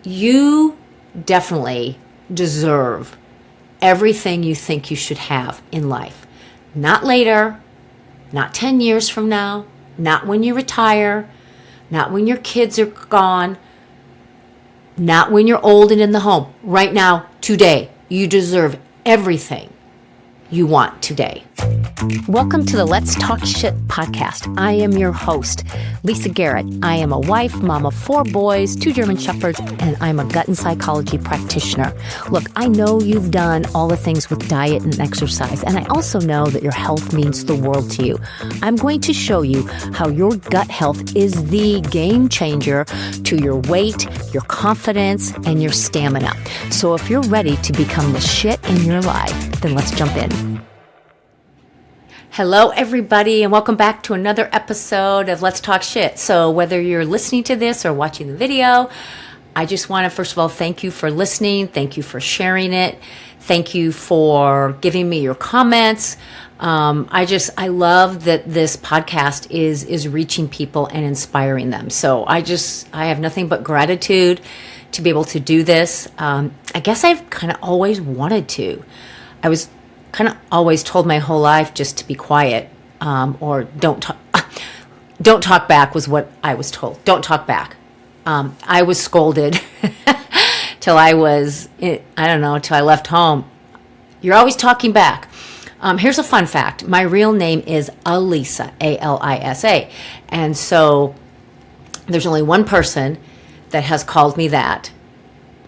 You definitely deserve everything you think you should have in life. Not later, not 10 years from now, not when you retire, not when your kids are gone, not when you're old and in the home. Right now, today, you deserve everything you want today. Welcome to the Let's Talk Shit podcast. I am your host, Lisa Garrett. I am a wife, mom of 4 boys, 2 German Shepherds, and I'm a gut and psychology practitioner. Look, I know you've done all the things with diet and exercise, and I also know that your health means the world to you. I'm going to show you how your gut health is the game changer to your weight, your confidence, and your stamina. So if you're ready to become the shit in your life, then let's jump in. Hello, everybody, and welcome back to another episode of Let's Talk Shit. So whether you're listening to this or watching the video, I just want to, first of all, thank you for listening. Thank you for sharing it. Thank you for giving me your comments. I love that this podcast is reaching people and inspiring them. So I have nothing but gratitude to be able to do this. I guess I've kind of always wanted to. I was kind of always told my whole life just to be quiet, or don't talk back was what I was told. Don't talk back. I was scolded till I left home. You're always talking back. Here's a fun fact. My real name is Alisa, A-L-I-S-A. And so there's only one person that has called me that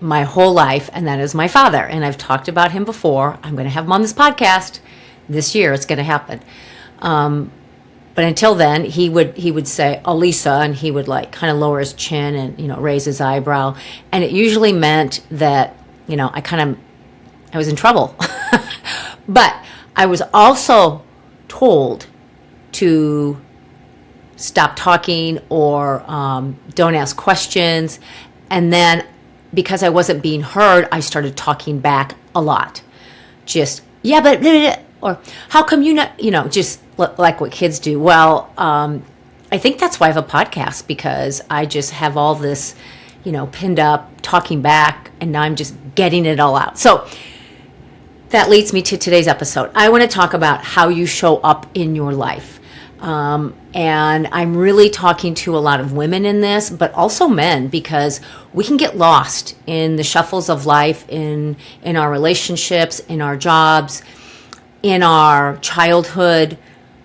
my whole life, and that is my father. And I've talked about him before. I'm going to have him on this podcast this year. It's going to happen. But until then, he would say Alisa, and he would like kind of lower his chin and raise his eyebrow, and it usually meant that I was in trouble. But I was also told to stop talking or don't ask questions, and then because I wasn't being heard, I started talking back a lot. Just, yeah, but, or how come you not, just like what kids do. Well, I think that's why I have a podcast, because I just have all this, pinned up, talking back, and now I'm just getting it all out. So that leads me to today's episode. I want to talk about how you show up in your life. And I'm really talking to a lot of women in this, but also men, because we can get lost in the shuffles of life, in our relationships, in our jobs, in our childhood,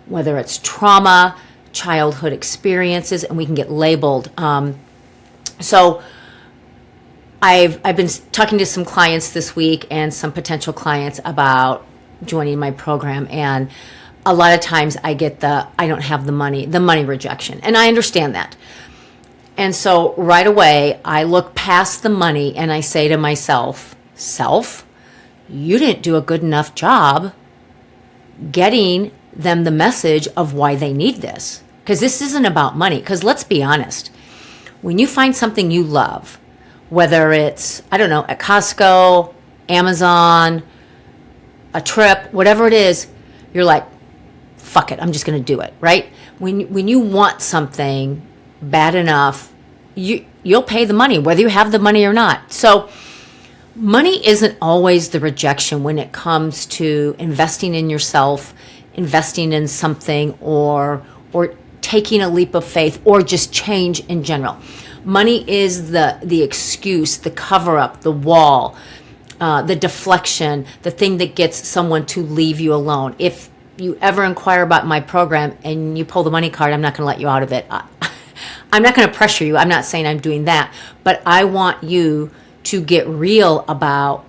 whether it's trauma, childhood experiences, and we can get labeled. So I've been talking to some clients this week and some potential clients about joining my program, and a lot of times I get I don't have the money rejection. And I understand that. And so right away, I look past the money and I say to myself, you didn't do a good enough job getting them the message of why they need this. Because this isn't about money. Because let's be honest, when you find something you love, whether it's, at Costco, Amazon, a trip, whatever it is, you're like, fuck it, I'm just going to do it, right? When you want something bad enough, you'll pay the money, whether you have the money or not. So money isn't always the rejection when it comes to investing in yourself, investing in something, or taking a leap of faith, or just change in general. Money is the excuse, the cover-up, the wall, the deflection, the thing that gets someone to leave you alone. If you ever inquire about my program and you pull the money card, I'm not going to let you out of it. I'm not going to pressure you. I'm not saying I'm doing that. But I want you to get real about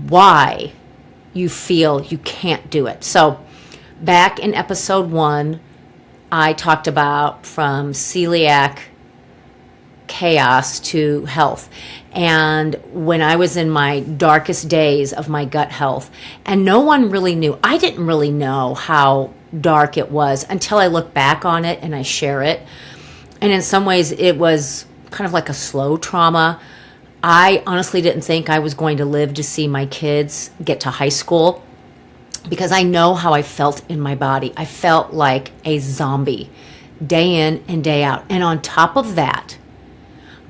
why you feel you can't do it. So back in episode 1, I talked about from celiac chaos to health. And when I was in my darkest days of my gut health, and no one really knew, I didn't really know how dark it was until I look back on it and I share it. And in some ways it was kind of like a slow trauma. I honestly didn't think I was going to live to see my kids get to high school, because I know how I felt in my body. I felt like a zombie day in and day out. And on top of that,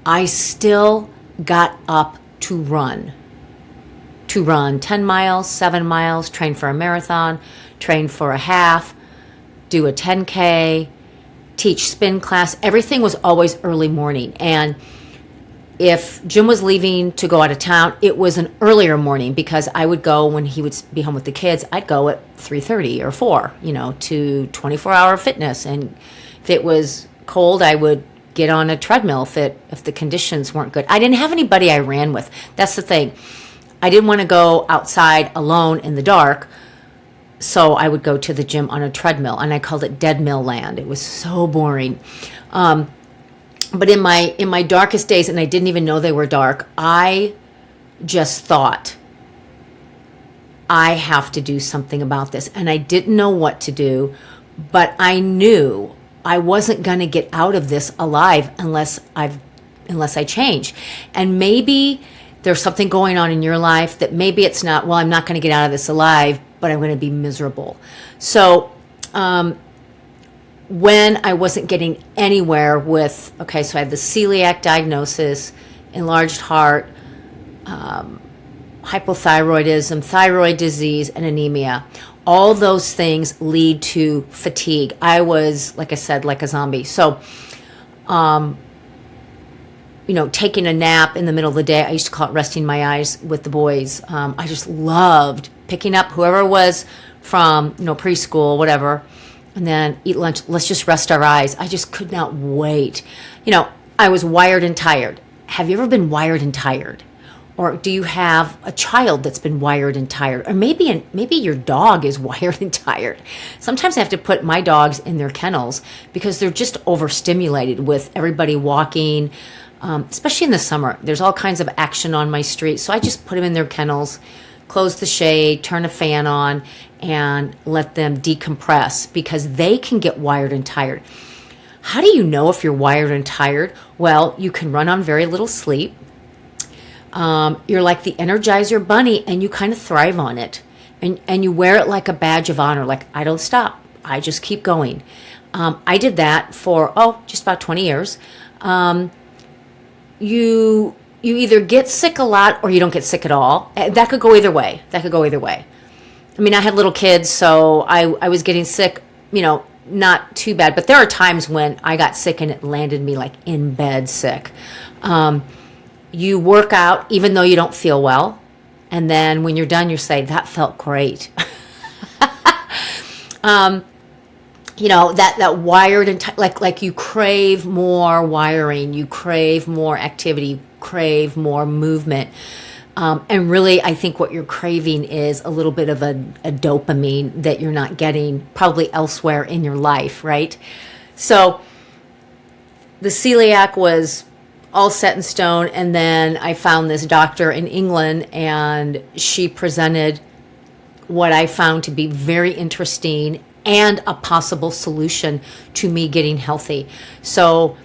I still got up to run. To run 10 miles, 7 miles, train for a marathon, train for a half, do a 10K, teach spin class. Everything was always early morning. And if Jim was leaving to go out of town, it was an earlier morning because I would go when he would be home with the kids. I'd go at 3:30 or 4, to 24-hour fitness. And if it was cold, I would get on a treadmill if the conditions weren't good. I didn't have anybody I ran with. That's the thing. I didn't want to go outside alone in the dark, so I would go to the gym on a treadmill, and I called it Dead Mill Land. It was so boring. But in my darkest days, and I didn't even know they were dark, I just thought, I have to do something about this. And I didn't know what to do, but I knew I wasn't going to get out of this alive unless I change. And maybe there's something going on in your life that maybe it's not, well, I'm not going to get out of this alive, but I'm going to be miserable. So when I wasn't getting anywhere with, so I had the celiac diagnosis, enlarged heart, hypothyroidism, thyroid disease, and anemia. All those things lead to fatigue. I was, like I said, like a zombie. So, taking a nap in the middle of the day, I used to call it resting my eyes with the boys. I just loved picking up whoever was from, preschool, whatever, and then eat lunch. Let's just rest our eyes. I just could not wait. I was wired and tired. Have you ever been wired and tired? Or do you have a child that's been wired and tired? Or maybe your dog is wired and tired. Sometimes I have to put my dogs in their kennels because they're just overstimulated with everybody walking, especially in the summer. There's all kinds of action on my street. So I just put them in their kennels, close the shade, turn a fan on, and let them decompress because they can get wired and tired. How do you know if you're wired and tired? Well, you can run on very little sleep. You're like the Energizer Bunny, and you kind of thrive on it. And you wear it like a badge of honor, like, I don't stop. I just keep going. I did that for, just about 20 years. You either get sick a lot or you don't get sick at all. That could go either way. I mean, I had little kids, so I was getting sick, not too bad. But there are times when I got sick and it landed me like in bed sick. You work out even though you don't feel well. And then when you're done, you say, that felt great. That wired and like you crave more wiring, you crave more activity, you crave more movement. And really, I think what you're craving is a little bit of a dopamine that you're not getting probably elsewhere in your life, right? So the celiac was all set in stone, and then I found this doctor in England, and she presented what I found to be very interesting and a possible solution to me getting healthy. So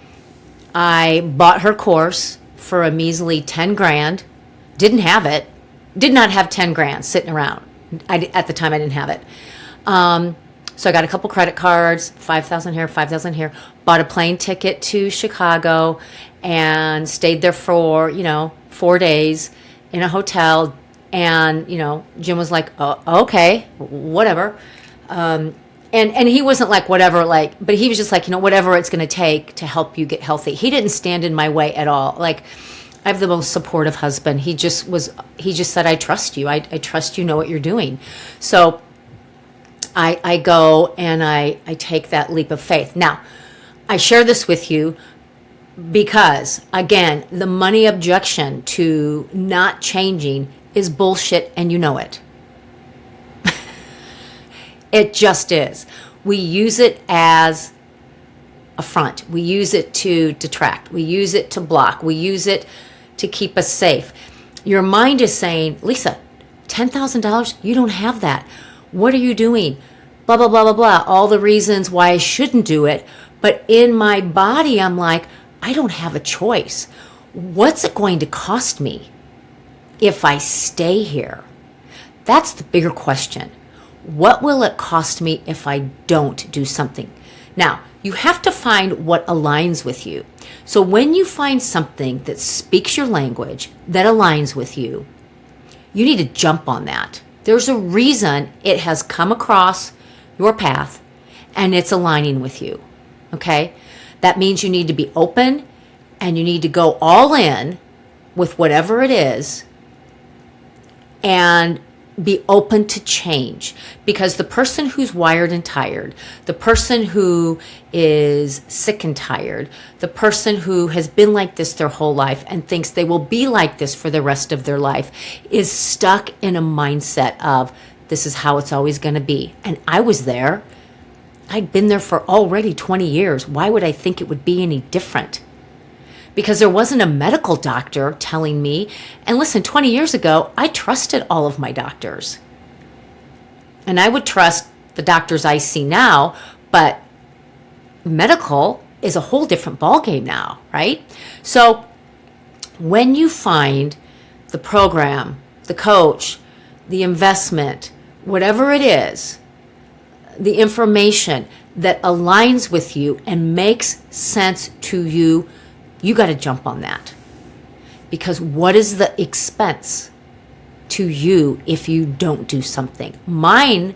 I bought her course for a measly 10 grand. Did not have 10 grand sitting around. At the time, I didn't have it. So I got a couple credit cards, 5,000 here, 5,000 here, bought a plane ticket to Chicago and stayed there for, 4 days in a hotel. And, Jim was like, oh, okay, whatever. And he wasn't like, whatever, but he was just like, whatever it's going to take to help you get healthy. He didn't stand in my way at all. Like, I have the most supportive husband. He just said, I trust you. I trust you know what you're doing. So I go and I take that leap of faith. Now, I share this with you because, again, the money objection to not changing is bullshit, and you know it. It just is. We use it as a front. We use it to detract. We use it to block. We use it to keep us safe. Your mind is saying, Lisa, $10,000? You don't have that. What are you doing? Blah, blah, blah, blah, blah. All the reasons why I shouldn't do it. But in my body, I'm like, I don't have a choice. What's it going to cost me if I stay here? That's the bigger question. What will it cost me if I don't do something? Now, you have to find what aligns with you. So when you find something that speaks your language, that aligns with you, you need to jump on that. There's a reason it has come across your path and it's aligning with you. Okay? That means you need to be open and you need to go all in with whatever it is and be open to change, because the person who's wired and tired, the person who is sick and tired, the person who has been like this their whole life and thinks they will be like this for the rest of their life is stuck in a mindset of this is how it's always going to be. And I was there. I'd been there for already 20 years. Why would I think it would be any different? Because there wasn't a medical doctor telling me. And listen, 20 years ago, I trusted all of my doctors. And I would trust the doctors I see now, but medical is a whole different ballgame now, right? So when you find the program, the coach, the investment, whatever it is, the information that aligns with you and makes sense to you, you got to jump on that. Because what is the expense to you if you don't do something? Mine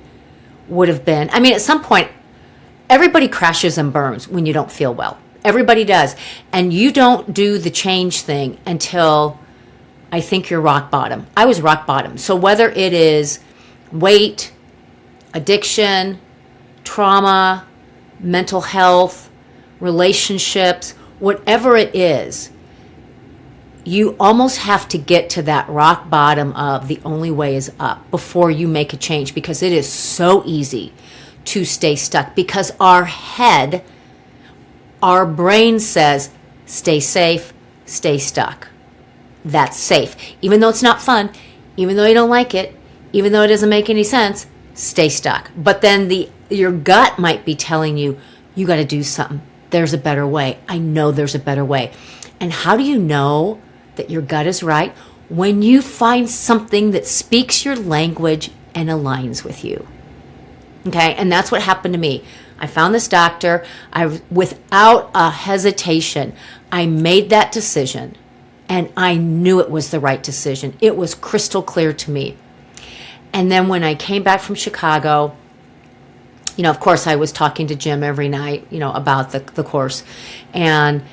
would have been, I mean, at some point, everybody crashes and burns when you don't feel well. Everybody does. And you don't do the change thing until I think you're rock bottom. I was rock bottom. So whether it is weight, addiction, trauma, mental health, relationships, whatever it is, you almost have to get to that rock bottom of the only way is up before you make a change, because it is so easy to stay stuck, because our head, our brain says, stay safe, stay stuck. That's safe. Even though it's not fun, even though you don't like it, even though it doesn't make any sense, stay stuck. But then your gut might be telling you, you got to do something. There's a better way. I know there's a better way. And how do you know that your gut is right? When you find something that speaks your language and aligns with you. Okay? And that's what happened to me. I found this doctor. Without a hesitation, I made that decision. And I knew it was the right decision. It was crystal clear to me. And then when I came back from Chicago, of course, I was talking to Jim every night, about the course. And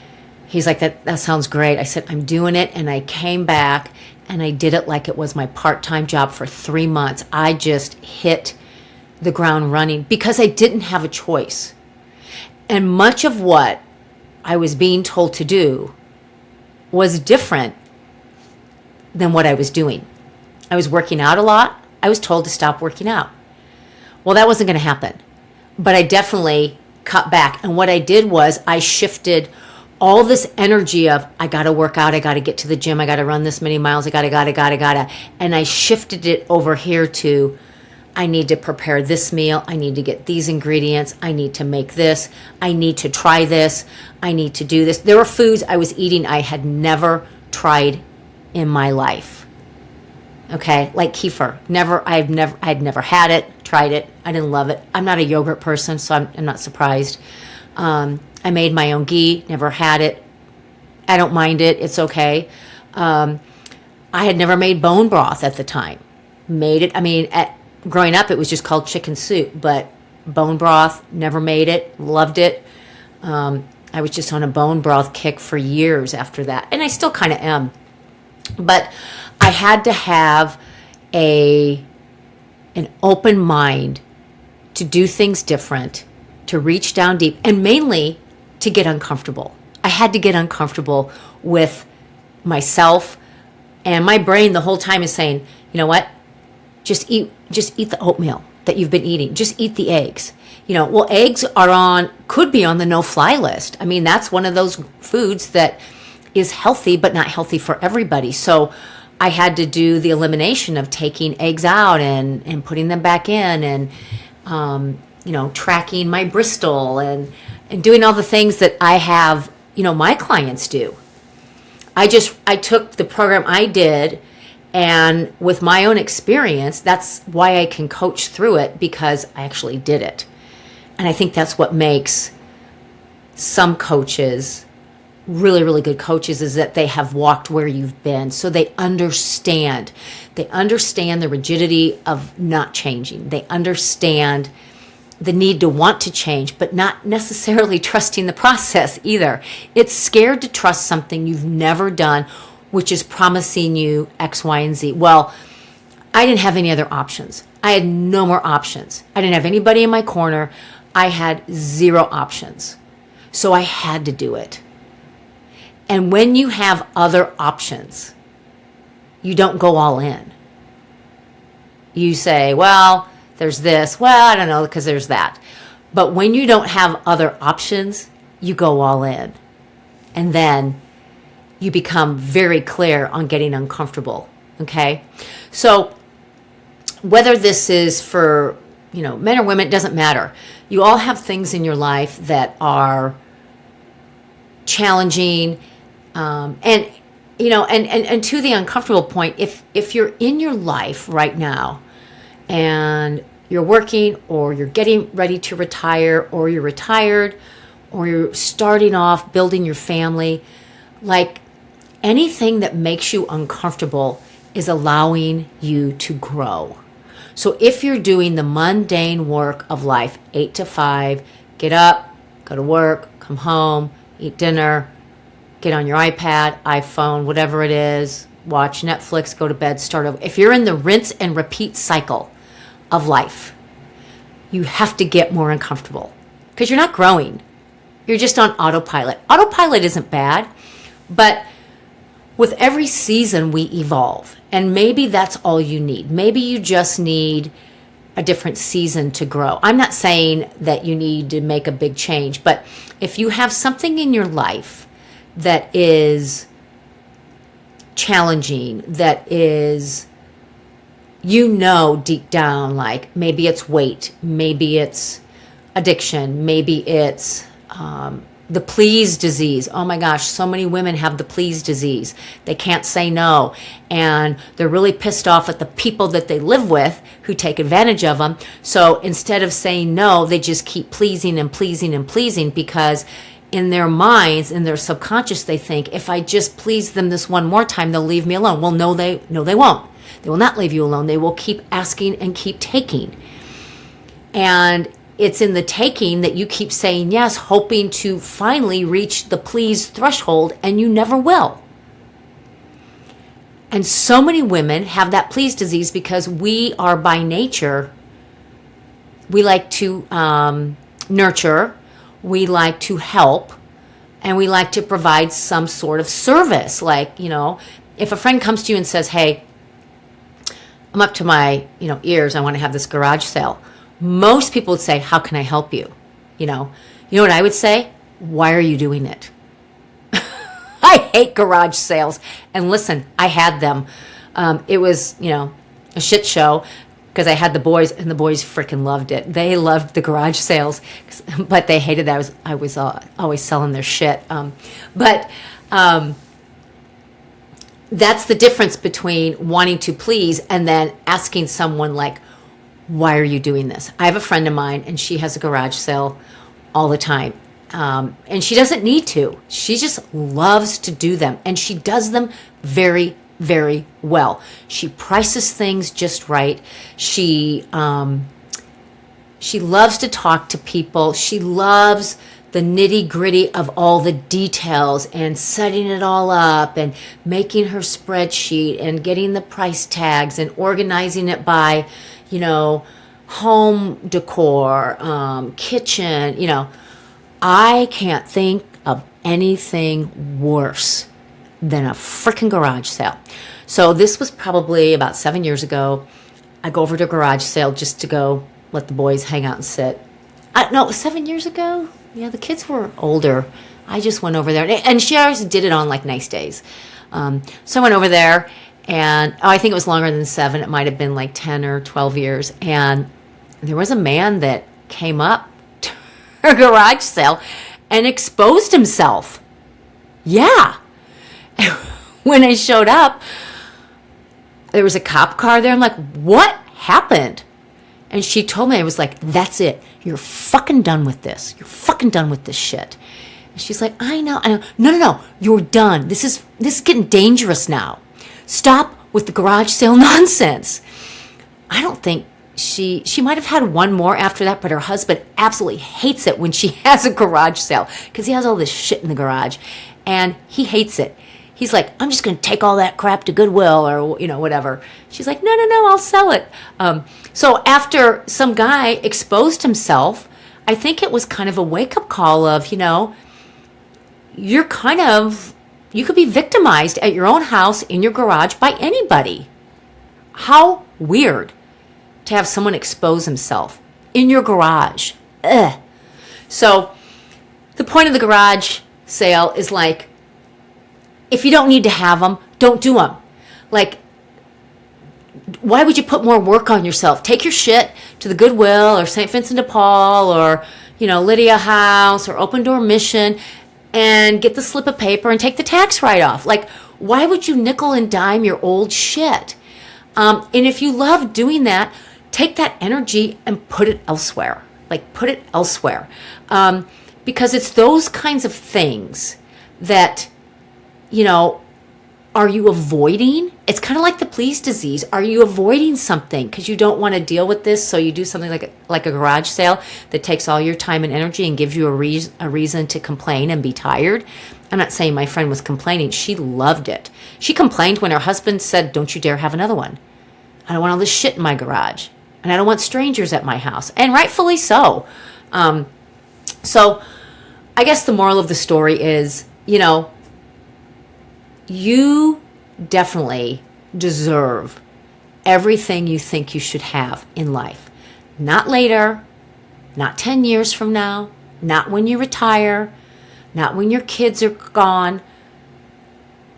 he's like, that sounds great. I said, I'm doing it. And I came back and I did it like it was my part-time job for 3 months. I just hit the ground running because I didn't have a choice. And much of what I was being told to do was different than what I was doing. I was working out a lot. I was told to stop working out. Well, that wasn't going to happen. But I definitely cut back. And what I did was I shifted all this energy of, I got to work out, I got to get to the gym, I got to run this many miles, I got to. And I shifted it over here to, I need to prepare this meal, I need to get these ingredients, I need to make this, I need to try this, I need to do this. There were foods I was eating I had never tried in my life. Okay, like kefir. I had never had it, tried it. I didn't love it. I'm not a yogurt person, so I'm not surprised. I made my own ghee, never had it. I don't mind it. It's okay. I had never made bone broth at the time. Made it. Growing up, it was just called chicken soup, but bone broth, never made it, loved it. I was just on a bone broth kick for years after that, and I still kind of am. But I had to have an open mind to do things different, to reach down deep, and mainly to get uncomfortable. I had to get uncomfortable with myself, and my brain the whole time is saying, you know what? Just eat the oatmeal that you've been eating. Just eat the eggs. Eggs could be on the no-fly list. That's one of those foods that is healthy, but not healthy for everybody. So I had to do the elimination of taking eggs out and putting them back in, and tracking my Bristol and doing all the things that I have, my clients do. I took the program I did, and with my own experience, that's why I can coach through it, because I actually did it. And I think that's what makes some coaches really, really good coaches is that they have walked where you've been. So they understand. They understand the rigidity of not changing. They understand the need to want to change, but not necessarily trusting the process either. It's scared to trust something you've never done, which is promising you X, Y, and Z. Well, I didn't have any other options. I had no more options. I didn't have anybody in my corner. I had zero options. So I had to do it. And when you have other options, you don't go all in. You say, well, there's this. Well, I don't know, because there's that. But when you don't have other options, you go all in. And then you become very clear on getting uncomfortable. Okay? So whether this is for, men or women, it doesn't matter. You all have things in your life that are challenging. And to the uncomfortable point, if you're in your life right now and you're working, or you're getting ready to retire, or you're retired, or you're starting off building your family, like anything that makes you uncomfortable is allowing you to grow. So if you're doing the mundane work of life, 8 to 5, get up, go to work, come home, eat dinner, get on your iPad, iPhone, whatever it is, watch Netflix, go to bed, start over. If you're in the rinse and repeat cycle of life, you have to get more uncomfortable because you're not growing. You're just on autopilot. Autopilot isn't bad, but with every season we evolve, and maybe that's all you need. Maybe you just need a different season to grow. I'm not saying that you need to make a big change, but if you have something in your life that is challenging, that is, deep down, like maybe it's weight, maybe it's addiction, maybe it's the please disease. Oh my gosh, so many women have the please disease. They can't say no, and they're really pissed off at the people that they live with who take advantage of them. So instead of saying no, they just keep pleasing and pleasing and pleasing, because in their minds, in their subconscious, they think, if I just please them this one more time, they'll leave me alone. Well, no, they won't. They will not leave you alone. They will keep asking and keep taking. And it's in the taking that you keep saying yes, hoping to finally reach the please threshold, and you never will. And so many women have that please disease because we are by nature, we like to nurture, we like to help, and we like to provide some sort of service. Like, if a friend comes to you and says, hey, I'm up to my, ears, I want to have this garage sale. Most people would say, how can I help you? You know what I would say? Why are you doing it? I hate garage sales. And listen, I had them. It was, a shit show because I had the boys, and the boys freaking loved it. They loved the garage sales, but they hated that I was always selling their shit. That's the difference between wanting to please and then asking someone like, why are you doing this? I have a friend of mine, and she has a garage sale all the time. And she doesn't need to. She just loves to do them. And she does them very, very well. She prices things just right. She loves to talk to people. She loves the nitty gritty of all the details and setting it all up and making her spreadsheet and getting the price tags and organizing it by, home decor, kitchen, I can't think of anything worse than a freaking garage sale. So this was probably about 7 years ago. I go over to a garage sale just to go let the boys hang out and sit. No, it was 7 years ago. Yeah, the kids were older. I just went over there. And she always did it on like nice days. So I went over there, and I think it was longer than 7. It might have been like 10 or 12 years. And there was a man that came up to her garage sale and exposed himself. Yeah. When I showed up, there was a cop car there. I'm like, what happened? And she told me, I was like, that's it. You're fucking done with this. You're fucking done with this shit. And she's like, I know. No, you're done. This is getting dangerous now. Stop with the garage sale nonsense. I don't think she might have had one more after that, but her husband absolutely hates it when she has a garage sale because he has all this shit in the garage and he hates it. He's like, I'm just going to take all that crap to Goodwill or, whatever. She's like, no, I'll sell it. So after some guy exposed himself, I think it was kind of a wake-up call of, you could be victimized at your own house in your garage by anybody. How weird to have someone expose himself in your garage. Ugh. So the point of the garage sale is like, if you don't need to have them, don't do them. Like, why would you put more work on yourself? Take your shit to the Goodwill or St. Vincent de Paul or, Lydia House or Open Door Mission and get the slip of paper and take the tax write-off. Like, why would you nickel and dime your old shit? And if you love doing that, take that energy and put it elsewhere. Because it's those kinds of things that, are you avoiding? It's kind of like the please disease. Are you avoiding something because you don't want to deal with this? So you do something like a garage sale that takes all your time and energy and gives you a reason to complain and be tired. I'm not saying my friend was complaining. She loved it. She complained when her husband said, don't you dare have another one. I don't want all this shit in my garage. And I don't want strangers at my house. And rightfully so. So I guess the moral of the story is, you definitely deserve everything you think you should have in life. Not later, not 10 years from now, not when you retire, not when your kids are gone,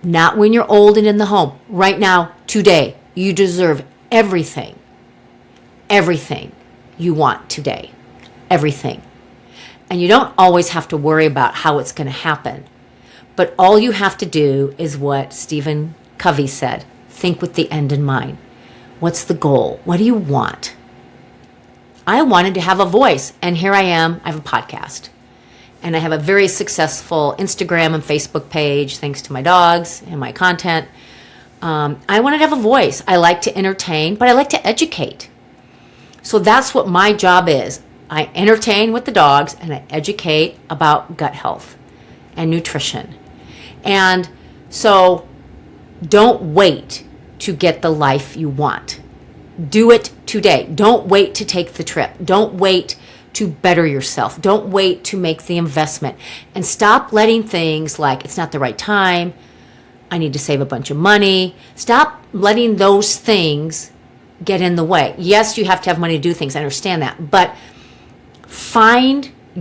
not when you're old and in the home. Right now, today, you deserve everything you want today. Everything. And you don't always have to worry about how it's going to happen. But all you have to do is what Stephen Covey said. Think with the end in mind. What's the goal? What do you want? I wanted to have a voice, and here I am. I have a podcast. And I have a very successful Instagram and Facebook page, thanks to my dogs and my content. I wanted to have a voice. I like to entertain, but I like to educate. So that's what my job is. I entertain with the dogs, and I educate about gut health and nutrition. And so don't wait to get the life you want. Do it today. Don't wait to take the trip. Don't wait to better yourself. Don't wait to make the investment. And stop letting things like, it's not the right time, I need to save a bunch of money. Stop letting those things get in the way. Yes, you have to have money to do things. I understand that. But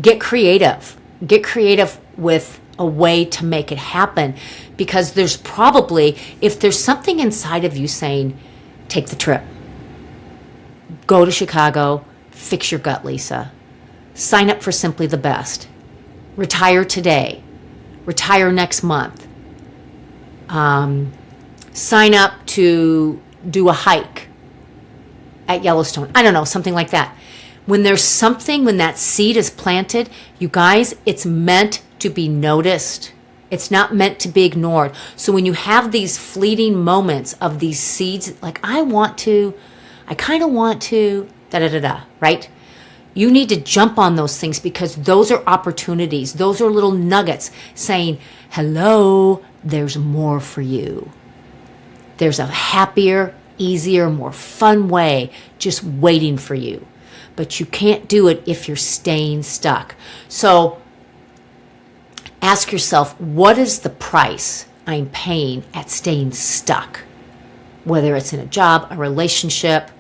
get creative. Get creative with a way to make it happen, because there's probably, if there's something inside of you saying, take the trip, go to Chicago, fix your gut, Lisa, sign up for Simply the Best, retire today, retire next month, sign up to do a hike at Yellowstone. I don't know, something like that. When there's something, when that seed is planted, you guys, it's meant to be noticed. It's not meant to be ignored. So when you have these fleeting moments of these seeds, like I kind of want to, right? You need to jump on those things, because those are opportunities. Those are little nuggets saying, hello, there's more for you. There's a happier, easier, more fun way just waiting for you. But you can't do it if you're staying stuck. So ask yourself, what is the price I'm paying at staying stuck? Whether it's in a job, a relationship,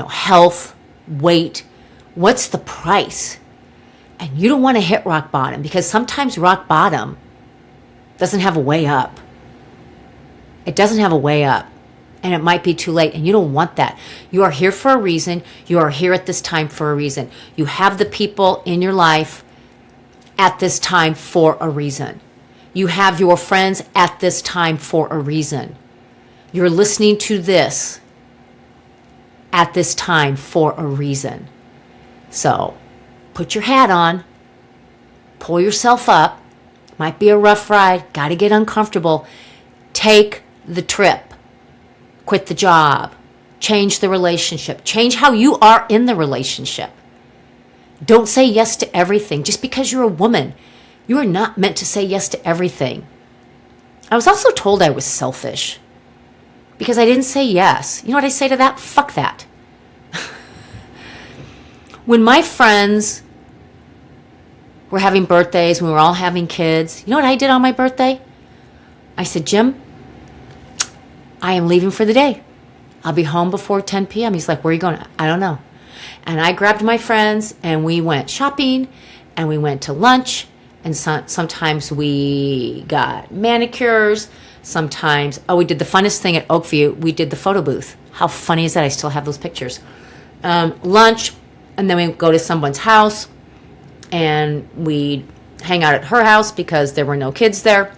health, weight, what's the price? And you don't want to hit rock bottom, because sometimes rock bottom doesn't have a way up. It doesn't have a way up. And it might be too late, and you don't want that. You are here for a reason. You are here at this time for a reason. You have the people in your life at this time for a reason. You have your friends at this time for a reason. You're listening to this at this time for a reason. So put your hat on, pull yourself up. Might be a rough ride. Got to get uncomfortable. Take the trip. Quit the job. Change the relationship. Change how you are in the relationship. Don't say yes to everything. Just because you're a woman, you are not meant to say yes to everything. I was also told I was selfish because I didn't say yes. You know what I say to that? Fuck that. When my friends were having birthdays, we were all having kids, you know what I did on my birthday? I said, Jim, I am leaving for the day. I'll be home before 10 p.m. He's like, where are you going? I don't know. And I grabbed my friends and we went shopping and we went to lunch. And sometimes we got manicures. Sometimes, we did the funnest thing at Oakview. We did the photo booth. How funny is that? I still have those pictures. Lunch, and then we go to someone's house and we'd hang out at her house because there were no kids there.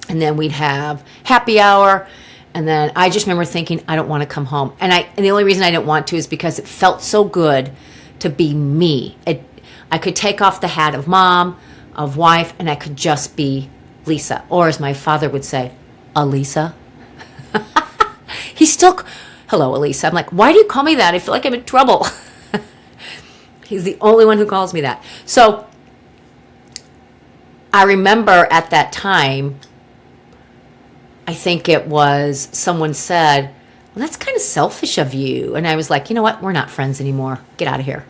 And then we'd have happy hour. And then I just remember thinking, I don't want to come home. And the only reason I didn't want to is because it felt so good to be me. I could take off the hat of mom, of wife, and I could just be Lisa. Or as my father would say, Elisa. He's still, hello, Elisa. I'm like, why do you call me that? I feel like I'm in trouble. He's the only one who calls me that. So I remember at that time, I think it was someone said, well, that's kind of selfish of you. And I was like, you know what? We're not friends anymore. Get out of here.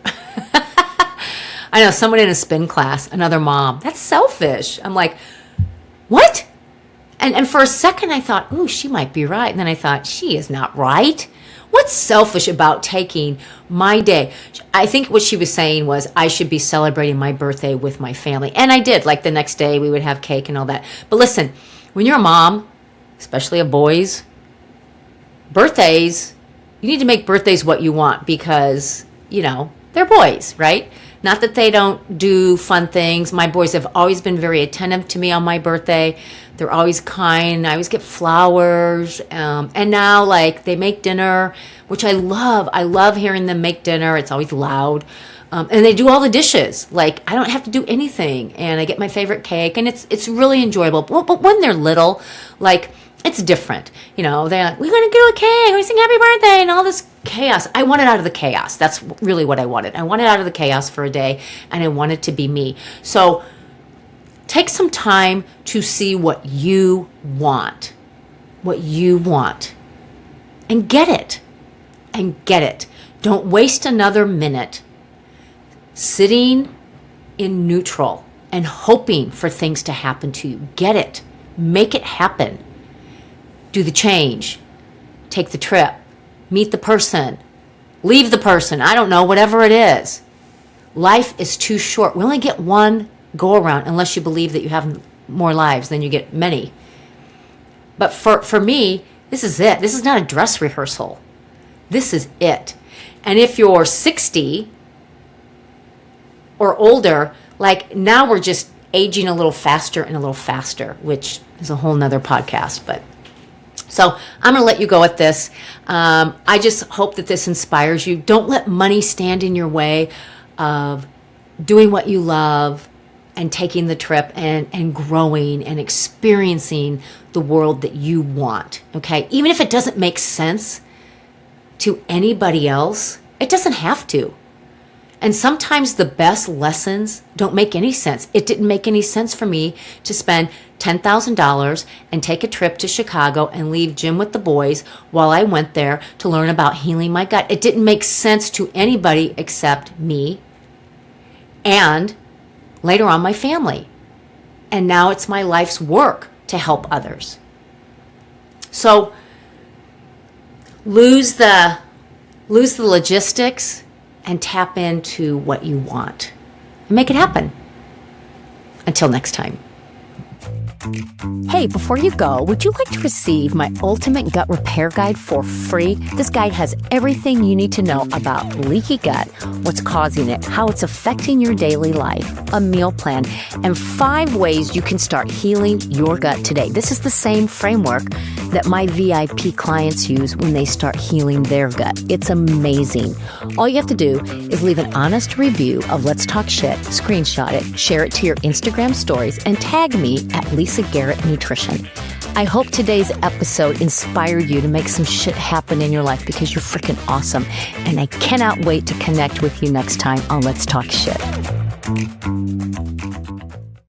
I know someone in a spin class, another mom, that's selfish. I'm like, what? And for a second I thought, ooh, she might be right. And then I thought, she is not right. What's selfish about taking my day? I think what she was saying was I should be celebrating my birthday with my family. And I did. Like the next day we would have cake and all that. But listen, when you're a mom, especially of boys, birthdays, you need to make birthdays what you want because, you know, they're boys, right? Not that they don't do fun things. My boys have always been very attentive to me on my birthday. They're always kind. I always get flowers. And now, like, they make dinner, which I love. I love hearing them make dinner. It's always loud. And they do all the dishes. Like, I don't have to do anything. And I get my favorite cake. And it's really enjoyable. But when they're little, like, it's different. You know, they're like, we're going to do a cake. We're going to sing happy birthday and all this chaos. I wanted out of the chaos. That's really what I wanted. I wanted out of the chaos for a day, and I wanted to be me. So take some time to see what you want. What you want. And get it. And get it. Don't waste another minute sitting in neutral and hoping for things to happen to you. Get it. Make it happen. Do the change. Take the trip. Meet the person. Leave the person. I don't know, whatever it is. Life is too short. We only get one go around unless you believe that you have more lives than you get many. But for me, this is it. This is not a dress rehearsal. This is it. And if you're 60 or older, like now we're just aging a little faster and a little faster, which is a whole nother podcast, but so I'm going to let you go at this. I just hope that this inspires you. Don't let money stand in your way of doing what you love and taking the trip and growing and experiencing the world that you want. Okay? Even if it doesn't make sense to anybody else, it doesn't have to. And sometimes the best lessons don't make any sense. It didn't make any sense for me to spend $10,000 and take a trip to Chicago and leave Jim with the boys while I went there to learn about healing my gut. It didn't make sense to anybody except me and later on my family. And now it's my life's work to help others. So lose the logistics and tap into what you want and make it happen. Until next time. Hey, before you go, would you like to receive my ultimate gut repair guide for free? This guide has everything you need to know about leaky gut, what's causing it, how it's affecting your daily life, a meal plan, and 5 ways you can start healing your gut today. This is the same framework that my VIP clients use when they start healing their gut. It's amazing. All you have to do is leave an honest review of Let's Talk Shit, screenshot it, share it to your Instagram stories, and tag me at Lisa Garrett Nutrition. I hope today's episode inspired you to make some shit happen in your life because you're freaking awesome. And I cannot wait to connect with you next time on Let's Talk Shit.